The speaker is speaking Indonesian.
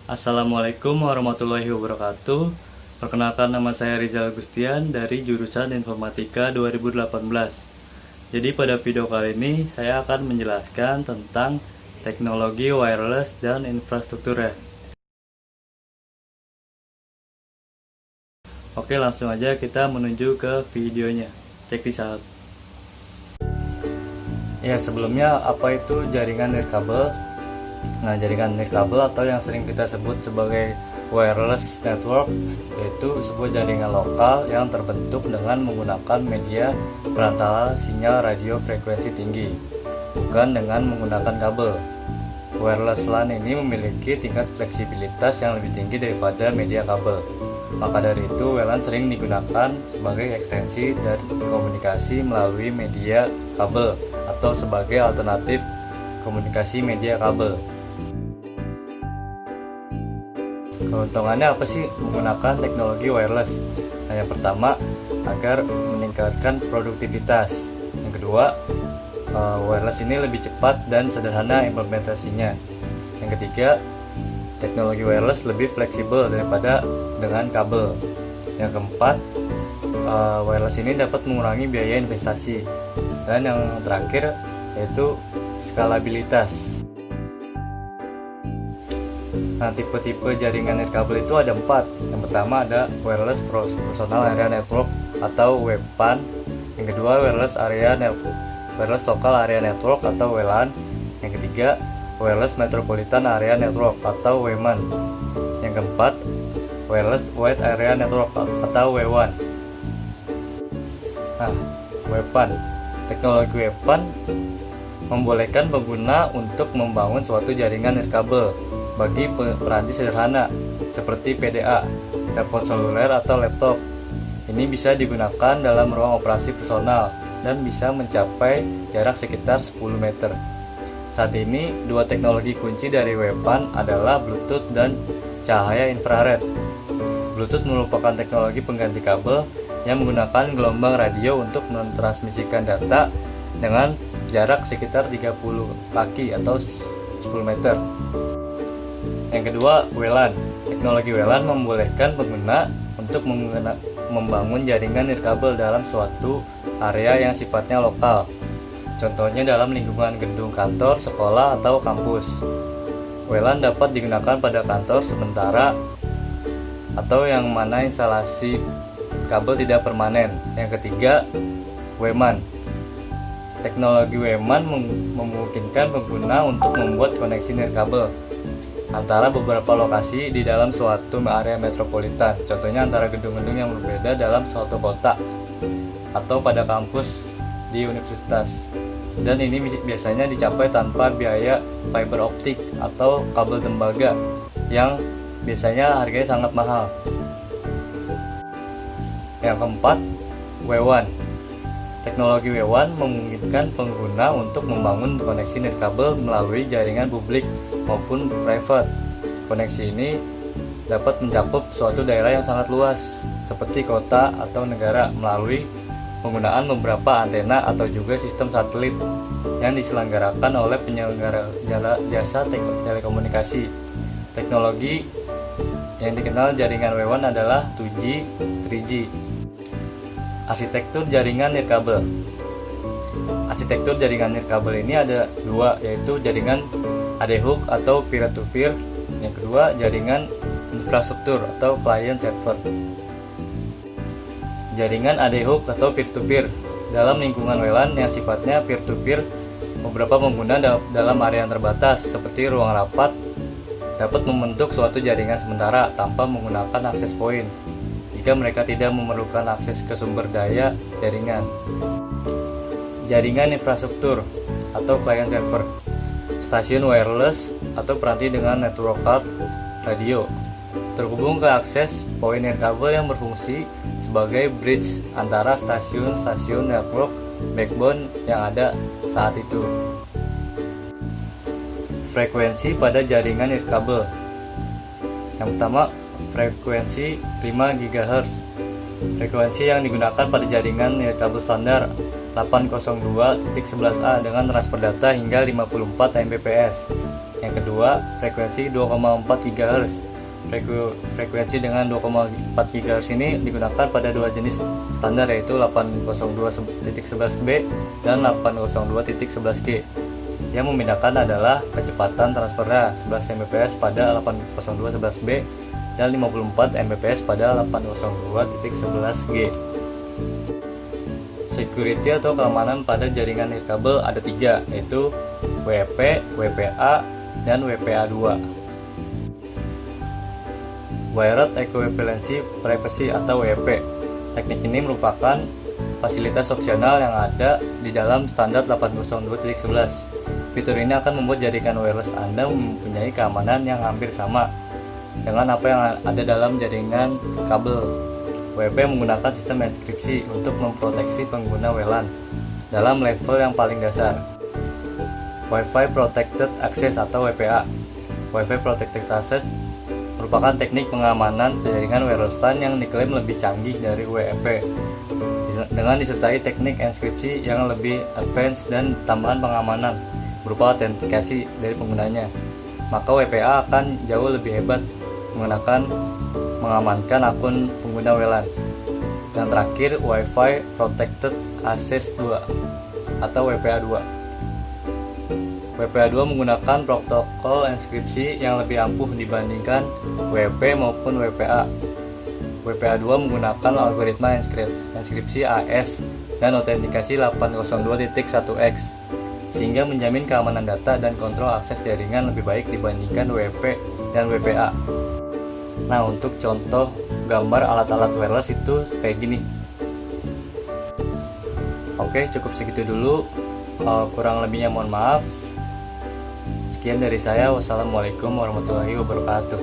Assalamualaikum warahmatullahi wabarakatuh. Perkenalkan, nama saya Rizal Gustian dari jurusan Informatika 2018. Jadi pada video kali ini saya akan menjelaskan tentang teknologi wireless dan infrastrukturnya. Oke, langsung aja kita menuju ke videonya. Cek this out. Ya, sebelumnya apa itu jaringan nirkabel? Nah, jaringan nirkabel atau yang sering kita sebut sebagai wireless network yaitu sebuah jaringan lokal yang terbentuk dengan menggunakan media perantara sinyal radio frekuensi tinggi, bukan dengan menggunakan kabel. Wireless LAN ini memiliki tingkat fleksibilitas yang lebih tinggi daripada media kabel. Maka dari itu, WLAN sering digunakan sebagai ekstensi dari komunikasi melalui media kabel atau sebagai alternatif komunikasi media kabel. Keuntungannya apa sih menggunakan teknologi wireless? Nah, yang pertama, agar meningkatkan produktivitas. Yang kedua, wireless ini lebih cepat dan sederhana implementasinya. Yang ketiga, teknologi wireless lebih fleksibel daripada dengan kabel. Yang keempat, wireless ini dapat mengurangi biaya investasi. Dan yang terakhir yaitu skalabilitas. Nah, tipe-tipe jaringan nirkabel itu ada 4. Yang pertama ada wireless personal area network atau WPAN. Yang kedua, wireless local area network atau WLAN. Yang ketiga, wireless metropolitan area network atau WMAN. Yang keempat, wireless wide area network atau WWAN. Nah, WPAN. Teknologi WPAN membolehkan pengguna untuk membangun suatu jaringan nirkabel bagi peranti sederhana seperti PDA, telepon seluler atau laptop. Ini bisa digunakan dalam ruang operasi personal dan bisa mencapai jarak sekitar 10 meter. Saat ini, dua teknologi kunci dari WPAN adalah Bluetooth dan cahaya infrared. Bluetooth merupakan teknologi pengganti kabel yang menggunakan gelombang radio untuk mentransmisikan data dengan jarak sekitar 30 kaki atau 10 meter. Yang kedua, WLAN. Teknologi WLAN membolehkan pengguna untuk membangun jaringan nirkabel dalam suatu area yang sifatnya lokal. Contohnya dalam lingkungan gedung kantor, sekolah, atau kampus. WLAN dapat digunakan pada kantor sementara atau yang mana instalasi kabel tidak permanen. Yang ketiga, WMAN. Teknologi WMAN memungkinkan pengguna untuk membuat koneksi nirkabel antara beberapa lokasi di dalam suatu area metropolitan. Contohnya antara gedung-gedung yang berbeda dalam suatu kota atau pada kampus di universitas. Dan ini biasanya dicapai tanpa biaya fiber optik atau kabel tembaga yang biasanya harganya sangat mahal. Yang keempat, WWAN. Teknologi WWAN memungkinkan pengguna untuk membangun koneksi nirkabel melalui jaringan publik maupun private. Koneksi ini dapat mencakup suatu daerah yang sangat luas, seperti kota atau negara, melalui penggunaan beberapa antena atau juga sistem satelit yang diselenggarakan oleh penyelenggara jasa telekomunikasi. Teknologi yang dikenal jaringan WWAN adalah 2G, 3G. Arsitektur jaringan nirkabel. Arsitektur jaringan nirkabel ini ada dua, yaitu jaringan ad-hoc atau peer-to-peer. Yang kedua, jaringan infrastruktur atau client server. Jaringan ad-hoc atau peer-to-peer dalam lingkungan WLAN yang sifatnya peer-to-peer. Beberapa pengguna dalam area yang terbatas seperti ruang rapat dapat membentuk suatu jaringan sementara tanpa menggunakan akses point jika mereka tidak memerlukan akses ke sumber daya jaringan. Jaringan infrastruktur atau client server. Stasiun wireless atau peranti dengan network card radio terhubung ke akses point nirkabel yang berfungsi sebagai bridge antara stasiun-stasiun network backbone yang ada saat itu. Frekuensi pada jaringan nirkabel. Yang pertama, frekuensi 5 GHz. Frekuensi yang digunakan pada jaringan nirkabel standar 802.11a dengan transfer data hingga 54 Mbps. Yang kedua, frekuensi 2,4 GHz. Frekuensi dengan 2,4 GHz ini digunakan pada dua jenis standar, yaitu 802.11b dan 802.11g. Yang membedakan adalah kecepatan transfernya 11 Mbps pada 802.11b dan 54 Mbps pada 802.11g. Security atau keamanan pada jaringan nirkabel ada 3, yaitu WEP, WPA, dan WPA2. Wired Equivalency Privacy atau WEP. Teknik ini merupakan fasilitas opsional yang ada di dalam standar 802.11. Fitur ini akan membuat jaringan wireless Anda mempunyai keamanan yang hampir sama dengan apa yang ada dalam jaringan kabel. WEP menggunakan sistem enkripsi untuk memproteksi pengguna WLAN dalam level yang paling dasar. Wi-Fi Protected Access atau WPA. Wi-Fi Protected Access merupakan teknik pengamanan jaringan wireless LAN yang diklaim lebih canggih dari WEP, dengan disertai teknik enkripsi yang lebih advance dan tambahan pengamanan berupa autentikasi dari penggunanya. Maka WPA akan jauh lebih hebat mengamankan akun pengguna WLAN. Yang terakhir, Wi-Fi Protected Access 2 atau WPA2. WPA2 menggunakan protokol enkripsi yang lebih ampuh dibandingkan WEP maupun WPA. WPA2 menggunakan algoritma enkripsi AES dan autentikasi 802.1x, sehingga menjamin keamanan data dan kontrol akses jaringan lebih baik dibandingkan WEP dan WPA. Nah, untuk contoh gambar alat-alat wireless itu kayak gini. Oke, cukup segitu dulu. Kurang lebihnya mohon maaf. Sekian dari saya. Wassalamualaikum warahmatullahi wabarakatuh.